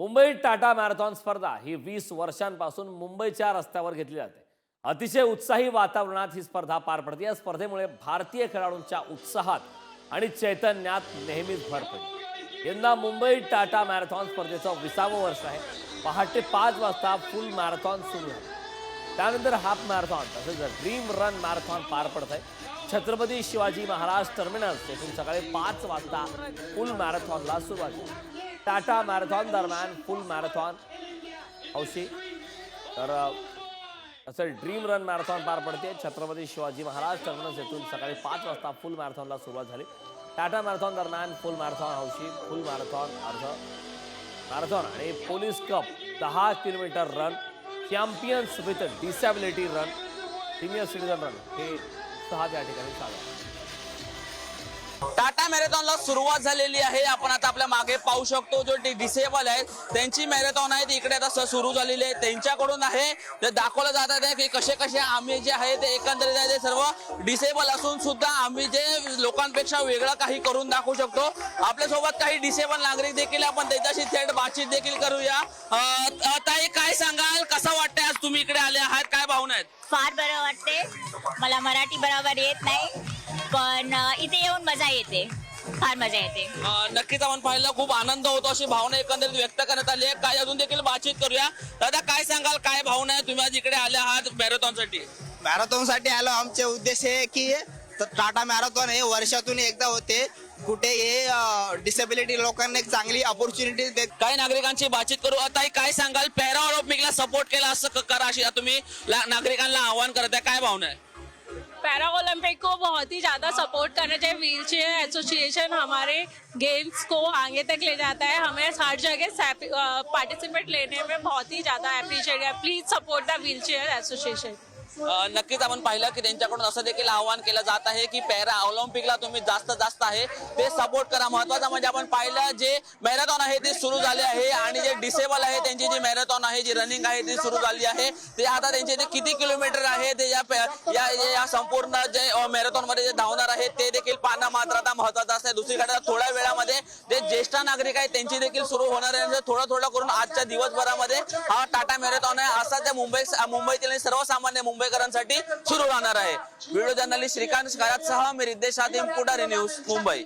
Mumbai Tata marathon स्पर्धा ही 20 वर्षांपासून मुंबईच्या रस्त्यावर घेतली जाते। अतिशय उत्साही वातावरणात ही स्पर्धा पार पडते। या स्पर्धेमुळे भारतीय खेळाडूंच्या उत्साहात आणि चैतन्यात नेहमीच भर पडते। यंदा मुंबई टाटा मॅरेथॉन स्पर्धेचं 20वं वर्ष आहे। पहाटे 5 वाजता फुल मॅरेथॉन सुरू झाला, त्यानंतर हाफ मॅरेथॉन तसेच ड्रीम रन मॅरेथॉन पार पडत आहे। छत्रपती शिवाजी महाराज टर्मिनस येथून सकाळी 5 वाजता फुल मॅरेथॉनला सुरुवात झाली। टाटा मॅरेथॉन दरम्यान फुल मॅरेथॉन हौशी तर असं ड्रीम रन मॅरेथॉन पार पडते। छत्रपती शिवाजी महाराज टर्मिनस येथून सकाळी 5 वाजता फुल मॅरेथॉनला सुरुवात झाली। टाटा मॅरेथॉन दरम्यान फुल मॅरेथॉन हौशी, फुल मॅरेथॉन, अर्ध मॅरेथॉन आणि police cup 10 kilometre run, champions with disability run, senior citizen run हे 6 त्या ठिकाणी साजरा। टाटा मॅरेथॉनला सुरुवात झालेली आहे। आपण आता आपल्या मागे पाहू शकतो जो डिसेबल आहेत त्यांची मॅरेथॉन आहे ती इकडे आता सुरू झालेली आहे। त्यांच्याकडून आहे ते दाखवलं जात आहे की कसे कसे आम्ही जे आहे ते एकंदरीत आहे ते सर्व डिसेबल असून सुद्धा आम्ही जे लोकांपेक्षा वेगळं काही करून दाखवू शकतो। आपल्यासोबत काही डिसेबल नागरिक देखील आपण त्यांच्याशी थेट बातचीत देखील करूया। ताई काय सांगाल, कसं वाटतंय आज तुम्ही इकडे आले आहात, काय भावना आहेत? फार बरं वाटते। मला मराठी बरोबर येत नाही पण इथे येऊन मजा येते, फार मजा येते। नक्कीच आपण पाहिलं खूप आनंद होतो अशी भावना एकंदरीत व्यक्त करण्यात आली आहे। काय अजून देखील बातचीत करूया। दादा काय सांगाल, काय भावना आहे, तुम्ही आज इकडे आले आहात मॅरेथॉन साठी आलो। आमचे उद्देश आहे की टाटा मॅरेथॉन हे वर्षातून एकदा होते, कुठे हे डिसेबिलिटी लोकांना एक चांगली अपॉर्च्युनिटी देत। काही नागरिकांची बातचीत करू। आता काय सांगाल, पॅरा ऑलिम्पिकला सपोर्ट केला असं करा अशी तुम्ही नागरिकांना आवाहन करताय, काय भावना आहे? पैरा ओलंपिक को बहुत ही ज़्यादा सपोर्ट करना चाहिए। व्हील चेयर एसोसिएशन हमारे गेम्स को आगे तक ले जाता है। हमें हर जगह पार्टिसिपेट लेने में बहुत ही ज़्यादा अप्रिशिएट है। Please support the wheel chair association. नक्कीच आपण पाहिलं की त्यांच्याकडून असं देखील आवाहन केलं जात आहे की पॅरा ऑलिम्पिकला तुम्ही जास्त आहे ते सपोर्ट करा। महत्वाचं म्हणजे आपण पाहिलं जे मॅरेथॉन आहे ते सुरू झाले आहे आणि जे डिसेबल आहे त्यांची जी मॅरेथॉन आहे, जी रनिंग आहे ती सुरू झाली आहे। ते आता त्यांचे ते किती किलोमीटर आहे ते या संपूर्ण जे मॅरेथॉन मध्ये जे धावणार आहेत ते देखील पाहणं मात्र आता महत्वाचं असतं। दुसरीकडे थोड्या वेळामध्ये जे ज्येष्ठ नागरिक आहेत त्यांची देखील सुरू होणार आहे। थोडं करून आजच्या दिवसभरामध्ये हा टाटा मॅरेथॉन आहे असा त्या मुंबईतील सर्वसामान्य मुंबईकरांसाठी सुरू राहणार आहे। व्हिडिओ जर्नलिस्ट श्रीकांत सह मी रिद्धेश पुढारी न्यूज मुंबई।